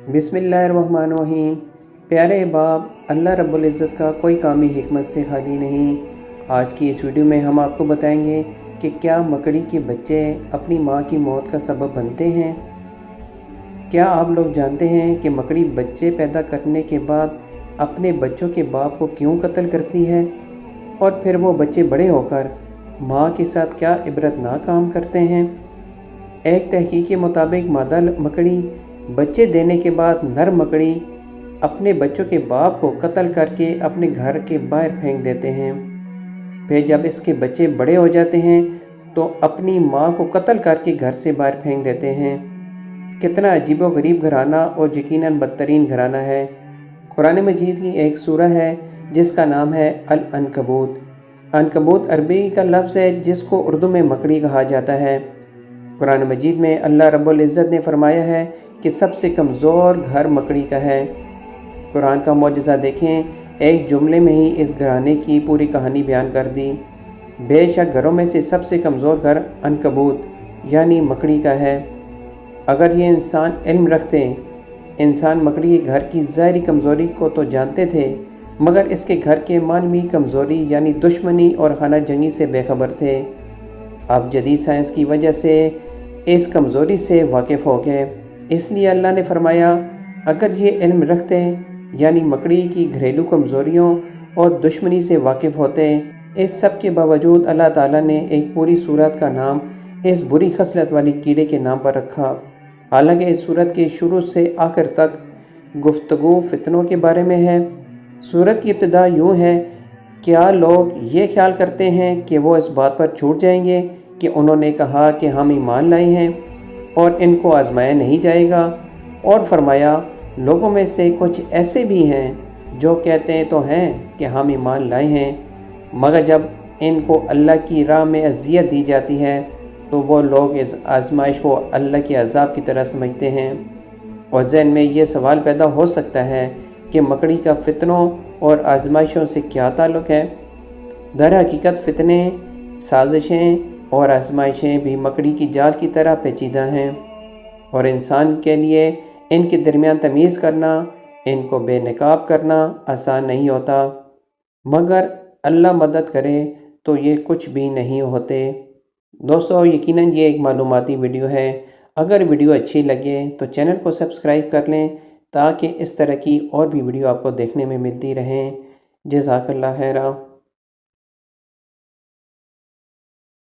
बिस्मिल्लाहिर्रहमानिर्रहीम। प्यारे बाप, अल्लाह रब्बुल इज़्ज़त का कोई काम ही हिकमत से खाली नहीं। आज की इस वीडियो में हम आपको बताएंगे कि क्या मकड़ी के बच्चे अपनी माँ की मौत का सबब बनते हैं। क्या आप लोग जानते हैं कि मकड़ी बच्चे पैदा करने के बाद अपने बच्चों के बाप को क्यों कत्ल करती है, और फिर वो बच्चे बड़े होकर माँ के साथ क्या इबरतनाक काम करते हैं। एक तहकीक के मुताबिक मादा मकड़ी बच्चे देने के बाद नर मकड़ी अपने बच्चों के बाप को कत्ल करके अपने घर के बाहर फेंक देते हैं। फिर जब इसके बच्चे बड़े हो जाते हैं तो अपनी माँ को कत्ल करके घर से बाहर फेंक देते हैं। कितना अजीबो गरीब घराना और यकीनन बदतरीन घराना है। कुरान मजीद की एक सूरह है जिसका नाम है अल-अनकबूत। अनकबूत अरबी का लफ्ज़ है जिसको उर्दू में मकड़ी कहा जाता है। कुरान मजीद में अल्लाह रब्बुल इज़्ज़त ने फरमाया है कि सबसे कमज़ोर घर मकड़ी का है। कुरान का मौजज़ा देखें, एक जुमले में ही इस घराने की पूरी कहानी बयान कर दी। बेशक घरों में से सबसे कमज़ोर घर अनकबूत यानी मकड़ी का है। अगर ये इंसान इल्म रखते, इंसान मकड़ी के घर की ज़ाहरी कमज़ोरी को तो जानते थे, मगर इसके घर के मानवी कमज़ोरी यानी दुश्मनी और खाना जंगी से बेखबर थे। अब जदीद साइंस की वजह से इस कमज़ोरी से वाकिफ़ हो गए, इसलिए अल्लाह ने फरमाया अगर ये इल्म रखते यानी मकड़ी की घरेलू कमज़ोरियों और दुश्मनी से वाकिफ़ होते। इस सब के बावजूद अल्लाह ताला ने एक पूरी सूरत का नाम इस बुरी खसलत वाली कीड़े के नाम पर रखा। हालांकि इस सूरत के शुरू से आखिर तक गुफ्तगू फितनों के बारे में है। सूरत की इब्तिदा यूँ है, क्या लोग ये ख्याल करते हैं कि वो इस बात पर छूट जाएंगे कि उन्होंने कहा कि हम ईमान लाए हैं और इनको आजमाया नहीं जाएगा। और फरमाया लोगों में से कुछ ऐसे भी हैं जो कहते तो हैं कि हम ईमान लाए हैं, मगर जब इनको अल्लाह की राह में अज़ियत दी जाती है तो वो लोग इस आजमाइश को अल्लाह के अज़ाब की तरह समझते हैं। और ज़हन में ये सवाल पैदा हो सकता है कि मकड़ी का फितनों और आजमाइशों से क्या ताल्लुक़ है। दर हकीकत फितने, साजिशें और आजमाइशें भी मकड़ी की जाल की तरह पेचीदा हैं, और इंसान के लिए इनके दरमियान तमीज़ करना, इनको बेनकाब करना आसान नहीं होता, मगर अल्लाह मदद करे तो ये कुछ भी नहीं होते। दोस्तों, यकीनन ये एक मालूमाती वीडियो है। अगर वीडियो अच्छी लगे तो चैनल को सब्सक्राइब कर लें ताकि इस तरह की और भी वीडियो आपको देखने में मिलती रहें। जज़ाकल्लाह खैरा।